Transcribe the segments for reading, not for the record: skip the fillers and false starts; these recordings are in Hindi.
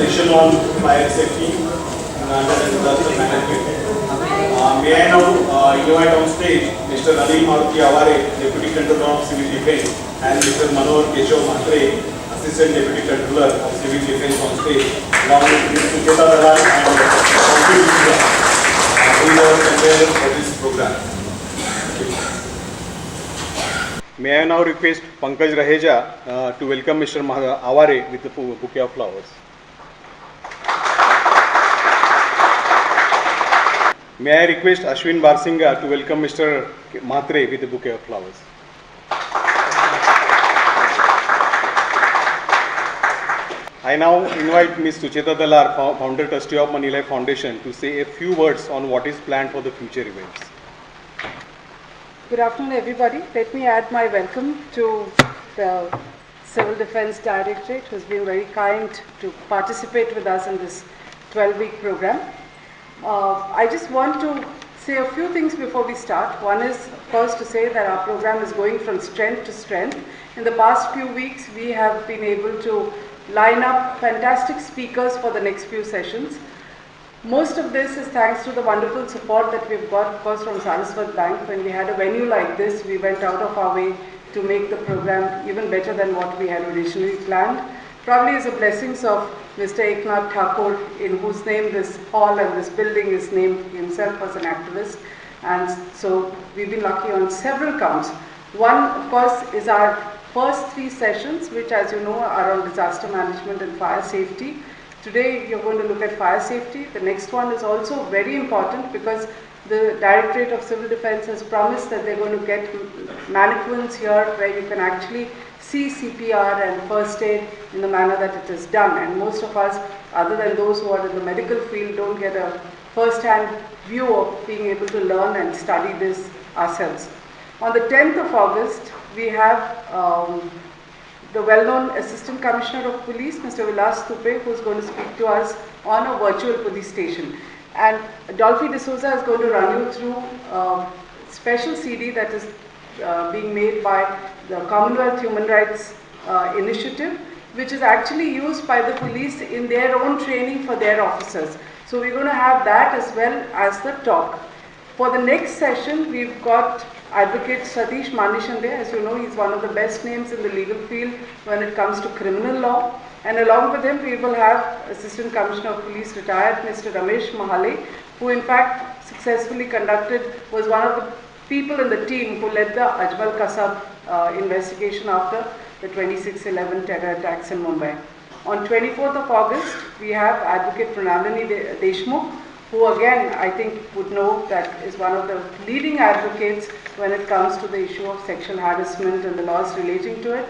session on fire safety and disaster management. May I now invite on stage Mr. Anil Maruti Aware, Deputy Controller of Civil Defence, and Mr. Manohar Keshav Mhatre, Assistant Deputy Controller of Civil Defence on stage, along with Ms. Sucheta Dalal and Dr. D'Souza, who are conveners for this program. May I now request Pankaj Raheja to welcome Mr. Aware with the bouquet of flowers. May I request Ashwin Barsinga to welcome Mr. Mhatre with a bouquet of flowers. I now invite Ms. Sucheta Dalal, Founder Trustee of Money Life Foundation, to say a few words on what is planned for the future events. Good afternoon, everybody. Let me add my welcome to the Civil Defence Directorate, who has been very kind to participate with us in this 12-week program. I just want to say a few things before we start. One is, of course, to say that our program is going from strength to strength. In the past few weeks, we have been able to line up fantastic speakers for the next few sessions. Most of this is thanks to the wonderful support that we've got, of course, from Saraswat Bank. When we had a venue like this, we went out of our way to make the program even better than what we had originally planned. Probably is the blessings of Mr. Eknath Thakur, in whose name this hall and this building is named. Himself as an activist. And so we've been lucky on several counts. One, of course, is our first 3 sessions, which, as you know, are on disaster management and fire safety. Today, you're going to look at fire safety. The next one is also very important because the Directorate of Civil Defence has promised that they're going to get mannequins here where you can actually see CPR and first aid in the manner that it is done. And most of us, other than those who are in the medical field, don't get a first-hand view of being able to learn and study this ourselves. On the 10th of August, we have the well-known Assistant Commissioner of Police, Mr. Vilas Thupe, who is going to speak to us on a virtual police station. And Dolphy D'Souza is going to run you through a special CD that is being made by the Commonwealth Human Rights Initiative, which is actually used by the police in their own training for their officers. So we're going to have that as well as the talk. For the next session, we've got Advocate Satish Manishande. As you know, he's one of the best names in the legal field when it comes to criminal law. And along with him, we will have Assistant Commissioner of Police retired, Mr. Ramesh Mahale, who in fact successfully was one of the people in the team who led the Ajmal Kasab investigation after the 26/11 terror attacks in Mumbai. On 24th of August, we have Advocate Pranalini Deshmukh, who again I think would know that is one of the leading advocates when it comes to the issue of sexual harassment and the laws relating to it.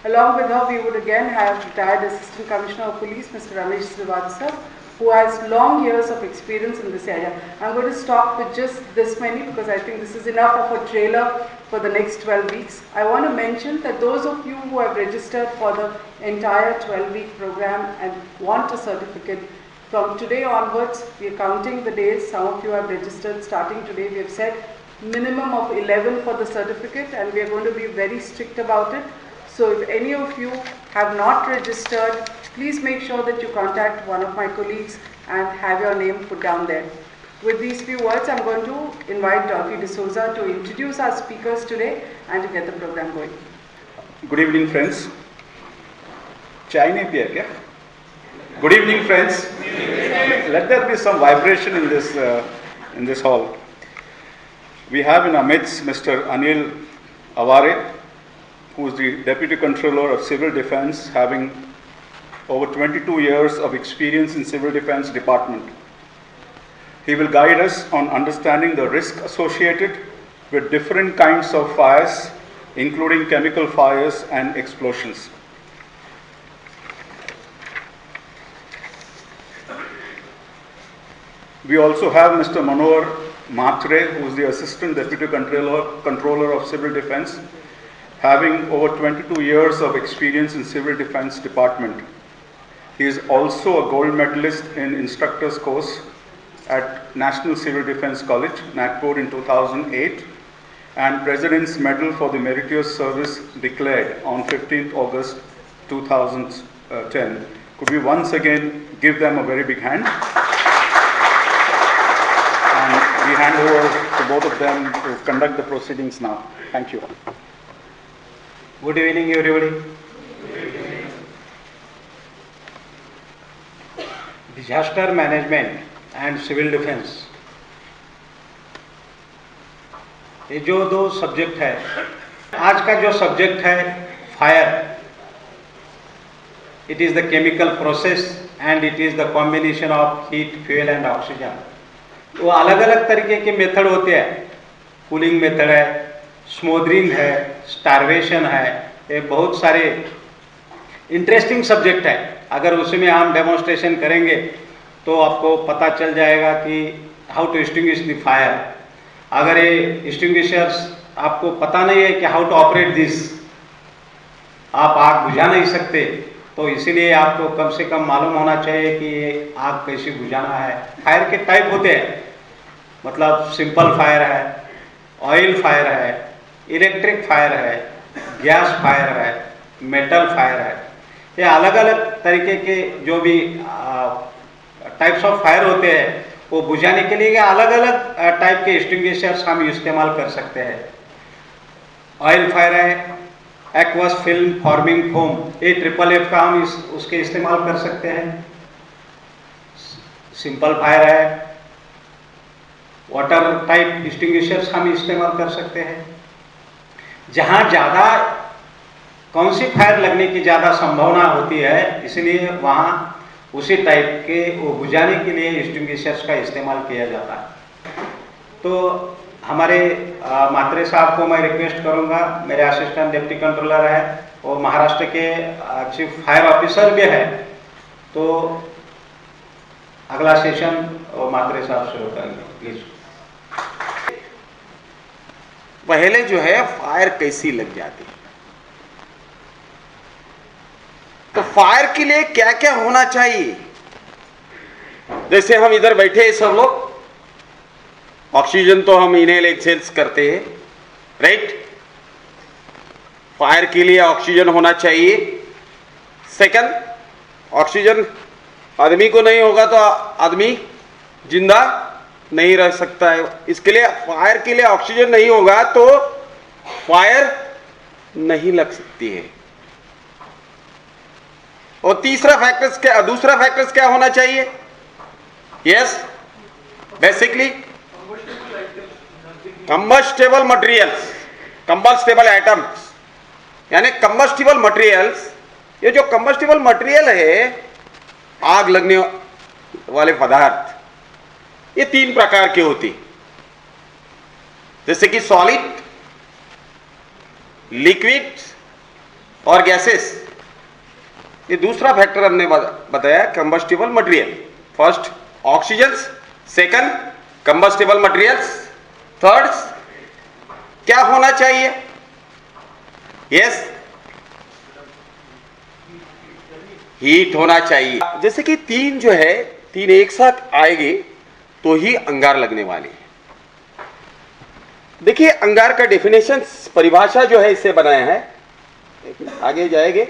Along with her, we would again have retired Assistant Commissioner of Police, Mr. Ramesh Srivastava, who has long years of experience in this area. I'm going to stop with just this many because I think this is enough of a trailer for the next 12 weeks. I want to mention that those of you who have registered for the entire 12-week program and want a certificate, from today onwards, we are counting the days. Some of you have registered starting today. We have said minimum of 11 for the certificate, and we are going to be very strict about it. So if any of you have not registered, please make sure that you contact one of my colleagues and have your name put down there. With these few words, I'm going to invite Dolphy D'Souza to introduce our speakers today and to get the program going. Good evening, friends. Chai nahi piya kya? Good evening, friends. Let there be some vibration in this hall. We have in our midst Mr. Anil Aware, who is the Deputy Controller of Civil Defence, having over 22 years of experience in Civil Defence Department. He will guide us on understanding the risk associated with different kinds of fires, including chemical fires and explosions. We also have Mr. Manohar Mhatre, who is the Assistant Deputy Controller of Civil Defence, having over 22 years of experience in Civil Defence Department. He is also a gold medalist in instructor's course at National Civil Defence College, Nagpur in 2008, and President's Medal for the Meritorious Service declared on 15th August 2010 Could we once again give them a very big hand? And we hand over to both of them to conduct the proceedings now. Thank you. Good evening, everybody. Disaster management and civil defense, ये जो दो सब्जेक्ट है, आज का जो सब्जेक्ट है fire, it is the chemical process and it is the combination of heat, fuel and oxygen. वो अलग अलग तरीके के मेथड होते हैं, कूलिंग मेथड है, स्मोदरिंग है, स्टार्वेशन है, ये बहुत सारे इंटरेस्टिंग सब्जेक्ट है। अगर उसमें हम डेमोन्स्ट्रेशन करेंगे तो आपको पता चल जाएगा कि how to extinguish the fire. अगर ये एक्सटिंग्विशर्स आपको पता नहीं है कि हाउ टू ऑपरेट दिस, आप आग बुझा नहीं सकते, तो इसीलिए आपको कम से कम मालूम होना चाहिए कि ये आग कैसे बुझाना है। फायर के टाइप होते हैं, मतलब सिंपल फायर है, ऑयल फायर है, इलेक्ट्रिक फायर है, गैस फायर है, मेटल फायर है। ये अलग अलग तरीके के जो भी टाइप्स ऑफ फायर होते हैं, वो बुझाने के लिए अलग अलग टाइप के एक्सटिंग्विशर्स हम इस्तेमाल कर सकते हैं। ऑयल फायर है, एक्वस फिल्म फॉर्मिंग फोम, ये FFF का हम उसके इस्तेमाल कर सकते हैं। सिंपल फायर है, वाटर टाइप एक्सटिंग्विशर्स हम इस्तेमाल कर सकते हैं। जहाँ ज़्यादा कौन सी फायर लगने की ज़्यादा संभावना होती है, इसलिए वहाँ उसी टाइप के वो बुझाने के लिए एक्सटिंग्विशर्स का इस्तेमाल किया जाता है। तो हमारे मात्रे साहब को मैं रिक्वेस्ट करूँगा, मेरे असिस्टेंट डिप्टी कंट्रोलर है, वो महाराष्ट्र के चीफ फायर ऑफिसर भी है, तो अगला सेशन वो मात्रे साहब शुरू करेंगे, प्लीज। पहले जो है फायर कैसी लग जाती है, तो फायर के लिए क्या क्या होना चाहिए। जैसे हम इधर बैठे हैं सब लोग, ऑक्सीजन तो हम इनहेल एक्सहेल करते हैं, राइट। फायर के लिए ऑक्सीजन होना चाहिए। सेकंड, ऑक्सीजन आदमी को नहीं होगा तो आदमी जिंदा नहीं रह सकता है। इसके लिए फायर के लिए ऑक्सीजन नहीं होगा तो फायर नहीं लग सकती है। और दूसरा फैक्टर्स क्या होना चाहिए? Yes, basically combustible materials, combustible atoms, यानी कंबस्टिबल मटेरियल्स। ये जो कंबस्टिबल मटेरियल है, आग लगने वाले पदार्थ, ये 3 प्रकार के होती, जैसे कि सॉलिड, लिक्विड और गैसेस। ये दूसरा फैक्टर हमने बताया, combustible material. First oxygen, second combustible materials, third क्या होना चाहिए? यस, हीट होना चाहिए। जैसे कि 3 जो है, 3 एक साथ आएंगे तो ही अंगार लगने वाली है। देखिए, अंगार का डेफिनेशन, परिभाषा जो है इससे बनाया है, आगे जाएंगे,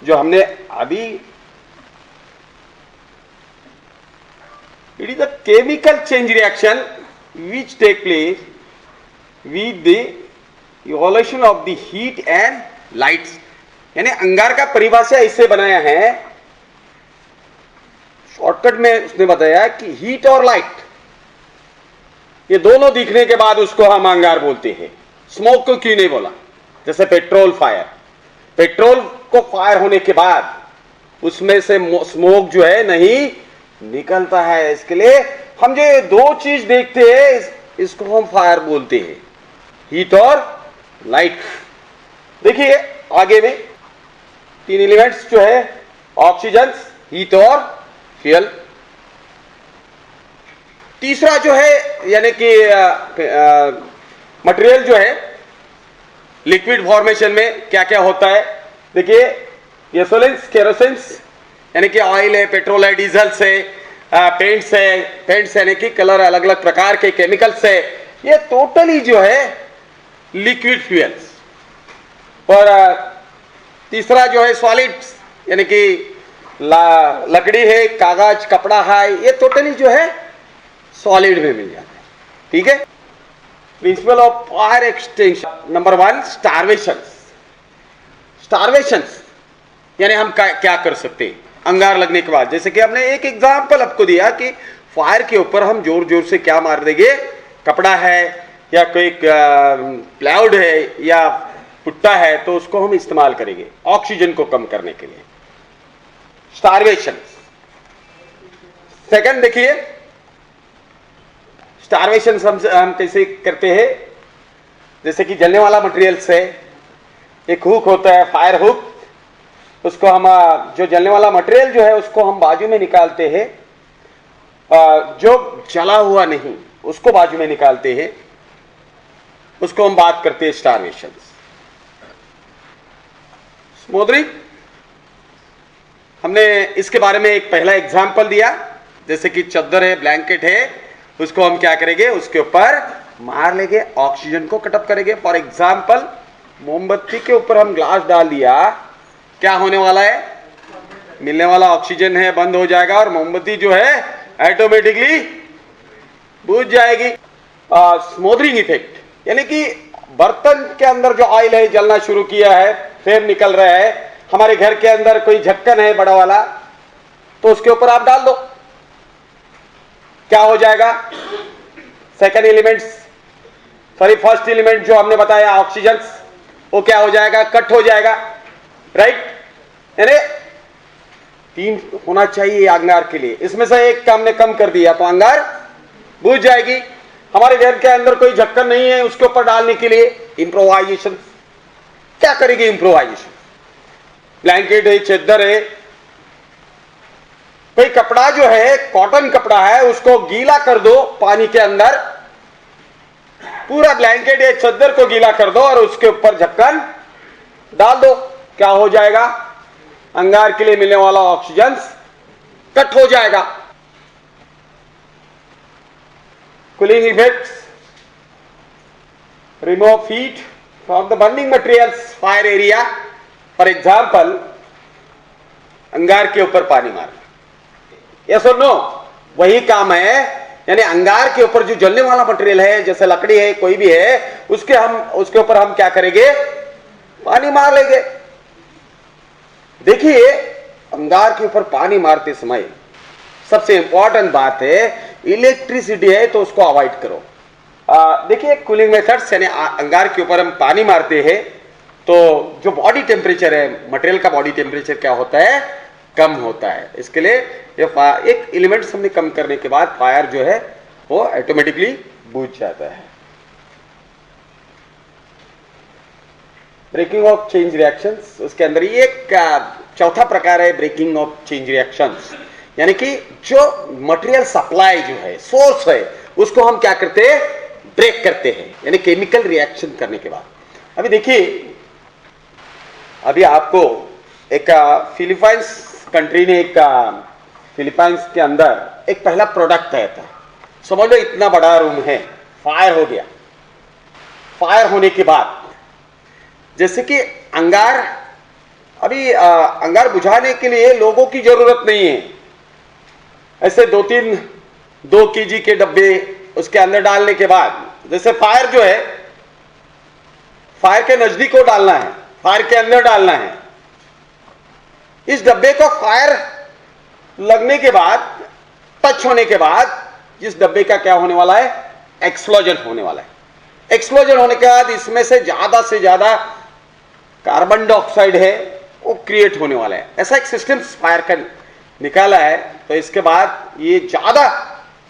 जो हमने अभी, it is a chemical change reaction which take place with the evolution of the heat and lights. यानी अंगार का परिभाषा इससे बनाया है, शॉर्टकट में उसने बताया कि हीट और लाइट, ये दोनों दिखने के बाद उसको हम अंगार बोलते हैं। स्मोक को क्यों नहीं बोला? जैसे पेट्रोल फायर, पेट्रोल को फायर होने के बाद उसमें से स्मोक जो है नहीं निकलता है। इसके लिए हम जो 2 चीज देखते हैं, इसको हम फायर बोलते हैं, हीट और लाइट। देखिए आगे में 3 एलिमेंट्स जो है, ऑक्सीजन, हीट और फ्यूल। तीसरा जो है, यानी कि मटेरियल जो है, लिक्विड फॉर्मेशन में क्या क्या होता है। देखिए, ये सोलेंस, केरोसिन्स, यानी कि ऑयल है, पेट्रोल है, डीजल है, पेंट्स यानी कि कलर, अलग अलग प्रकार के केमिकल्स है, ये टोटली जो है लिक्विड फ्यूल्स। और तीसरा जो है सॉलिड्स, यानी कि लकड़ी है, कागज, कपड़ा है, ये टोटली जो है सॉलिड में मिल जाता है। ठीक है। Principle of fire extension number 1, स्टारवेशंस यानी हम क्या कर सकते हैं अंगार लगने के बाद। जैसे कि हमने एक एग्जांपल आपको दिया कि फायर के ऊपर हम जोर जोर से क्या मार देंगे, कपड़ा है या कोई प्लाउड है या पुट्टा है, तो उसको हम इस्तेमाल करेंगे ऑक्सीजन को कम करने के लिए, स्टारवेशन। सेकंड देखिए, स्टारवेशन हम कैसे करते हैं, जैसे कि जलने वाला मटेरियल्स है, एक हुक होता है फायर हुक, उसको हम जो जलने वाला मटेरियल जो है उसको हम बाजू में निकालते हैं, जो जला हुआ नहीं उसको बाजू में निकालते हैं, उसको हम बात करते हैं स्टारवेशन। स्मोदरिंग, हमने इसके बारे में एक पहला एग्जाम्पल दिया, जैसे कि चद्दर है, ब्लैंकेट है, उसको हम क्या करेंगे, उसके ऊपर मार लेंगे, ऑक्सीजन को कटअप करेंगे। फॉर एग्जाम्पल मोमबत्ती के ऊपर हम ग्लास डाल दिया, क्या होने वाला है, मिलने वाला ऑक्सीजन है बंद हो जाएगा और मोमबत्ती जो है ऑटोमेटिकली बुझ जाएगी। स्मोदरिंग इफेक्ट यानी कि बर्तन के अंदर जो ऑयल है जलना शुरू किया है, फ्लेम निकल रहा है, हमारे घर के अंदर कोई ढक्कन है बड़ा वाला, तो उसके ऊपर आप डाल दो, क्या हो जाएगा, second elements, sorry first element जो हमने बताया ऑक्सीजन, वो क्या हो जाएगा, कट हो जाएगा, राइट। यानी 3 होना चाहिए अंगार के लिए, इसमें से एक हमने कम कर दिया तो अंगार बुझ जाएगी। हमारे घर के अंदर कोई ढक्कन नहीं है, उसके ऊपर डालने के लिए इंप्रोवाइजेशन, क्या करेंगे इंप्रोवाइजेशन, ब्लैंकेट है, चद्दर है, कोई कपड़ा जो है कॉटन कपड़ा है उसको गीला कर दो पानी के अंदर, पूरा ब्लैंकेट या चद्दर को गीला कर दो और उसके ऊपर ढक्कन डाल दो, क्या हो जाएगा, अंगार के लिए मिलने वाला ऑक्सीजन कट हो जाएगा। Cooling effects, remove heat from the burning materials fire area, for example अंगार के ऊपर पानी मारना, यस और नो, वही काम है। यानी अंगार के ऊपर जो जलने वाला मटेरियल है, जैसे लकड़ी है, कोई भी है, उसके ऊपर हम क्या करेंगे, पानी मार लेंगे। देखिए अंगार के ऊपर पानी मारते समय सबसे इंपॉर्टेंट बात है, इलेक्ट्रिसिटी है तो उसको अवॉइड करो। देखिए कूलिंग मेथड्स, यानी अंगार के ऊपर हम पानी मारते हैं तो जो बॉडी टेम्परेचर है, मटेरियल का बॉडी टेम्परेचर क्या होता है, कम होता है। इसके लिए ये एक एलिमेंट्स हमने कम करने के बाद फायर जो है वो ऑटोमेटिकली बुझ जाता है। ब्रेकिंग ऑफ चेंज रिएक्शंस, उसके अंदर ये एक चौथा प्रकार है ब्रेकिंग ऑफ चेंज रिएक्शंस, यानी कि जो मटेरियल सप्लाई जो है, सोर्स है, उसको हम क्या करते हैं, ब्रेक करते हैं, यानी केमिकल रिएक्शन करने के बाद। अभी देखिए, अभी आपको एक फिलीपाइंस कंट्री ने एक फिलीपाइंस के अंदर एक पहला प्रोडक्ट आया था, समझ लो इतना बड़ा रूम है, फायर हो गया। फायर होने के बाद जैसे कि अंगार, अभी अंगार बुझाने के लिए लोगों की जरूरत नहीं है, ऐसे 2 केजी के डब्बे उसके अंदर डालने के बाद, जैसे फायर जो है, फायर के नजदीक को डालना है, फायर के अंदर डालना है, इस डब्बे को फायर लगने के बाद, टच होने के बाद इस डब्बे का क्या होने वाला है, एक्सप्लोजन होने वाला है। एक्सप्लोजन होने के बाद इसमें से ज्यादा कार्बन डाइऑक्साइड है वो क्रिएट होने वाला है। ऐसा एक सिस्टम फायर का निकाला है, तो इसके बाद ये ज्यादा,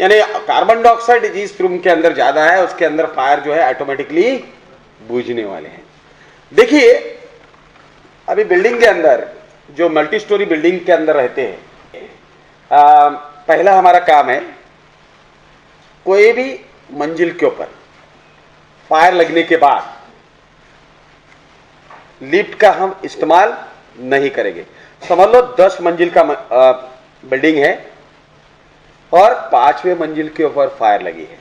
यानी कार्बन डाइऑक्साइड जिस रूम के अंदर ज्यादा है उसके अंदर फायर जो है ऑटोमेटिकली बुझने वाले हैं। देखिए अभी बिल्डिंग के अंदर, जो मल्टी स्टोरी बिल्डिंग के अंदर रहते हैं, पहला हमारा काम है, कोई भी मंजिल के ऊपर फायर लगने के बाद लिफ्ट का हम इस्तेमाल नहीं करेंगे। समझ लो 10 मंजिल का बिल्डिंग है और 5वें मंजिल के ऊपर फायर लगी है,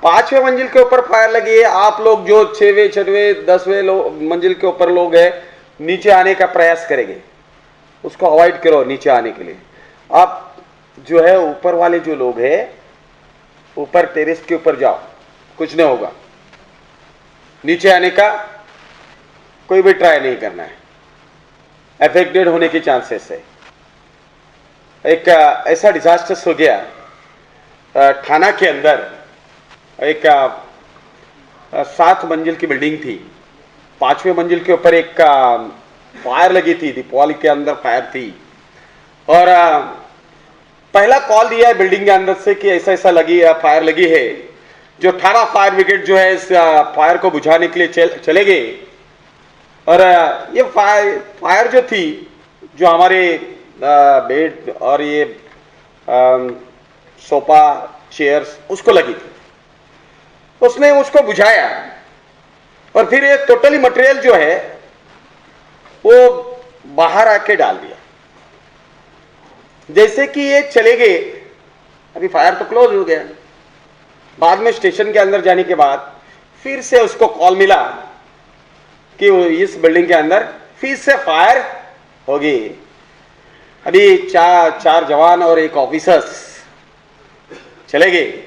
5वें मंजिल के ऊपर फायर लगी है, आप लोग जो 6वें 6वें 10वें मंजिल के ऊपर लोग हैं नीचे आने का प्रयास करेंगे, उसको अवॉइड करो नीचे आने के लिए। आप जो है ऊपर वाले जो लोग हैं, ऊपर टेरेस के ऊपर जाओ, कुछ नहीं होगा। नीचे आने का कोई भी ट्राई नहीं करना है, अफेक्टेड होने के चांसेस है। एक ऐसा डिजास्टर हो गया थाना के अंदर, एक 7 मंजिल की बिल्डिंग थी, 5वें मंजिल के ऊपर एक फायर लगी थी, दीपावली के अंदर फायर थी, और पहला कॉल दिया है बिल्डिंग के अंदर से कि ऐसा ऐसा फायर लगी है। जो 18 फायर ब्रिगेड जो है इस फायर को बुझाने के लिए चले गए, और ये फायर जो थी, जो हमारे बेड और ये सोफा चेयर्स उसको लगी थी, उसने उसको बुझाया, और फिर ये टोटली मटेरियल जो है वो बाहर आके डाल दिया। जैसे कि ये चले गए, अभी फायर तो क्लोज हो गया। बाद में स्टेशन के अंदर जाने के बाद फिर से उसको कॉल मिला कि इस बिल्डिंग के अंदर फिर से फायर हो गई। अभी चार जवान और एक ऑफिसर्स चले गए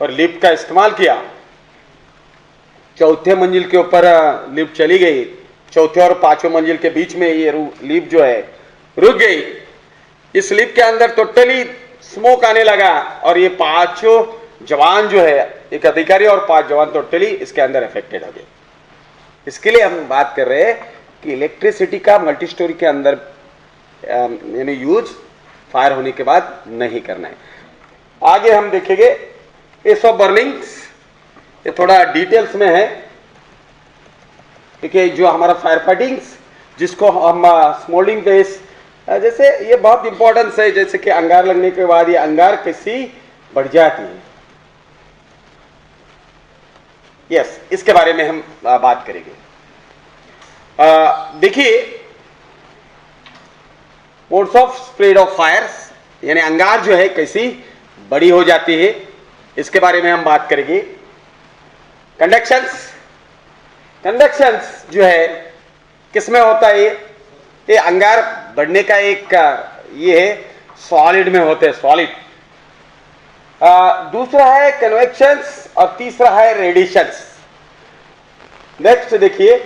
और लिफ्ट का इस्तेमाल किया। चौथे मंजिल के ऊपर लिफ्ट चली गई, चौथे और 5वें मंजिल के बीच में ये लिफ्ट जो है रुक गई। इस लिफ्ट के अंदर टोटली स्मोक आने लगा, और ये 5 जवान जो है, एक अधिकारी और 5 जवान टोटली इसके अंदर अफेक्टेड हो गए। इसके लिए हम बात कर रहे हैं कि इलेक्ट्रिसिटी का मल्टी स्टोरी के अंदर यानी यूज फायर होने के बाद नहीं करना है। आगे हम देखेंगे केस ऑफ बर्निंग्स, ये थोड़ा डिटेल्स में है, क्योंकि जो हमारा फायर फाइटिंग्स जिसको हम स्मोल्डिंग बेस, जैसे ये बहुत इंपॉर्टेंस है, जैसे कि अंगार लगने के बाद ये अंगार कैसी बढ़ जाती है। यस, इसके बारे में हम बात करेंगे। देखिए, modes of spread of fires, यानी अंगार जो है कैसी बड़ी हो जाती है, इसके बारे में हम बात करेंगे। कंडक्शंस जो है किसमें होता है? ये अंगार बढ़ने का एक ये है, सॉलिड में होते हैं, सॉलिड। दूसरा है कन्वेक्शंस और तीसरा है रेडिएशंस। नेक्स्ट देखिए,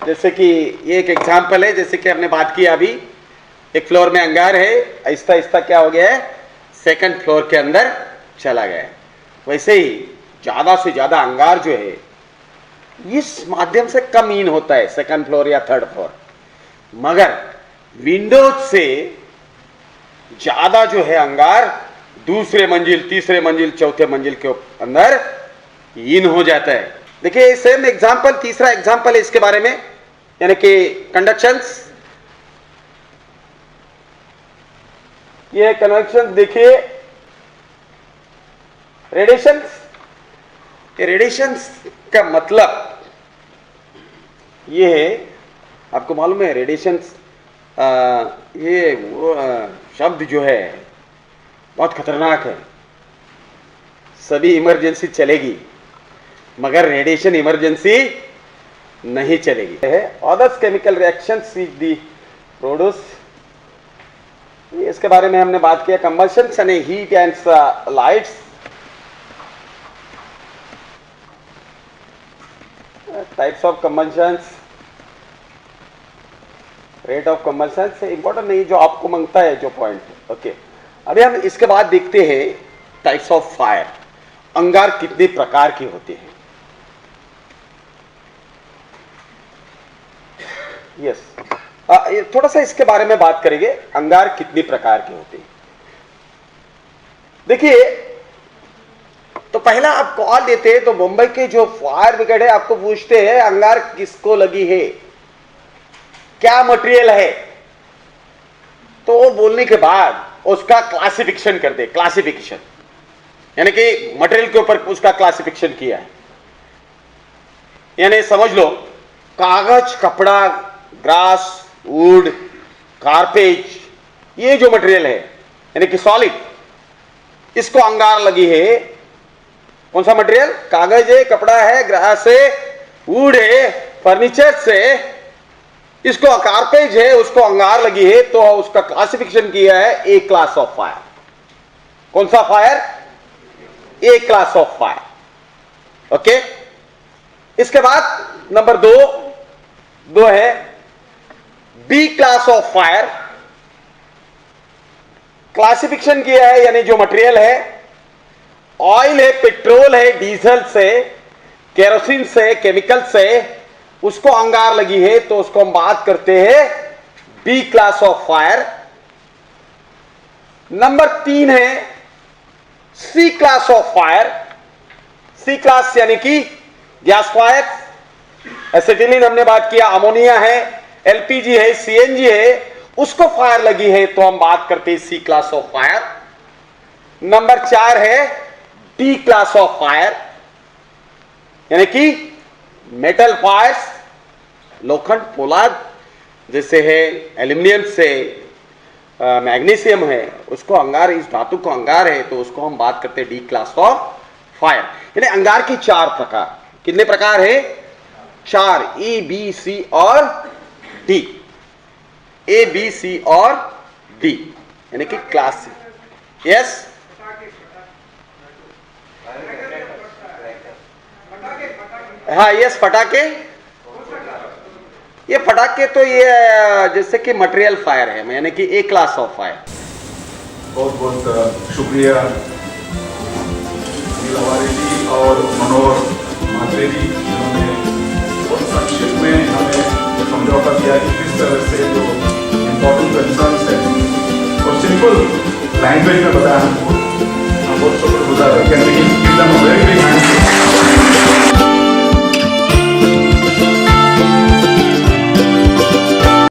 जैसे कि ये एक एग्जांपल है, जैसे कि हमने बात की अभी, एक फ्लोर में अंगार है, आहिस्ता आहिस्ता क्या हो गया है, सेकंड फ्लोर के अंदर चला गया है। वैसे ही ज्यादा से ज्यादा अंगार जो है इस माध्यम से कम इन होता है, सेकंड फ्लोर या थर्ड फ्लोर, मगर विंडोज से ज्यादा जो है अंगार दूसरे मंजिल, तीसरे मंजिल, चौथे मंजिल के अंदर इन हो जाता है। देखिए सेम एग्जांपल, तीसरा एग्जांपल है इसके बारे में, यानी कि कंडक्शंस। ये कन्वेक्शन देखिए, रेडिएशंस। ये रेडिएशंस का मतलब ये है, आपको मालूम है रेडिएशंस, ये वो शब्द जो है बहुत खतरनाक है। सभी इमरजेंसी चलेगी मगर रेडिएशन इमरजेंसी नहीं चलेगी। Others chemical reactions with the produce, इसके बारे में हमने बात किया। कंबशंस यानी heat and lights, types of combustions, rate of combustions important नहीं, जो आपको मांगता है जो पॉइंट। ओके, अभी हम इसके बाद देखते हैं टाइप्स ऑफ फायर, अंगार कितने प्रकार के होते हैं। यस, थोड़ा सा इसके बारे में बात करेंगे, अंगार कितने प्रकार के होते हैं। देखिए, तो पहला आप कॉल देते हैं तो मुंबई के जो फायर ब्रिगेड है आपको पूछते हैं अंगार किसको लगी है, क्या मटेरियल है, तो वो बोलने के बाद उसका क्लासिफिकेशन करते, क्लासिफिकेशन यानी कि मटेरियल के ऊपर उसका क्लासिफिकेशन किया है। यानी समझ लो, कागज, कपड़ा, ग्रास, वुड, कारपेज, ये जो मटेरियल है यानी कि सॉलिड, इसको अंगार लगी है। कौन सा मटेरियल? कागज है, कपड़ा है, ग्रास है, वुड है, फर्नीचर से, इसको कारपेज है, उसको अंगार लगी है, तो उसका क्लासिफिकेशन किया है ए क्लास ऑफ फायर। कौन सा fire? A class of fire. Okay, इसके बाद नंबर दो है B class of fire. Classification किया है, यानी जो मटेरियल है, ऑयल है, पेट्रोल है, डीजल से, केरोसिन से, केमिकल से, उसको अंगार लगी है, तो उसको हम बात करते हैं B class of fire. Number 3 है C class of fire. C class यानी कि गैस फायर, एसिटिलीन हमने बात किया, अमोनिया है, एलपीजी है, सीएनजी है, उसको फायर लगी है, तो हम बात करते हैं सी क्लास ऑफ फायर। नंबर 4 है डी क्लास ऑफ फायर, यानी कि मेटल फायर्स, लोखंड, पोलाद जैसे है, एल्यूमिनियम से, मैग्नीशियम है, उसको अंगार, इस धातु को अंगार है, तो उसको हम बात करते हैं डी क्लास ऑफ फायर। यानी अंगार की 4 प्रकार। कितने प्रकार है? 4, ए बी सी और डी। ए बी सी और डी यानी कि क्लास। यस, हाँ, यस, फटाके। ये फटाके तो ये जैसे कि मटेरियल फायर है, यानी कि ए क्लास ऑफ फायर। बहुत बहुत शुक्रिया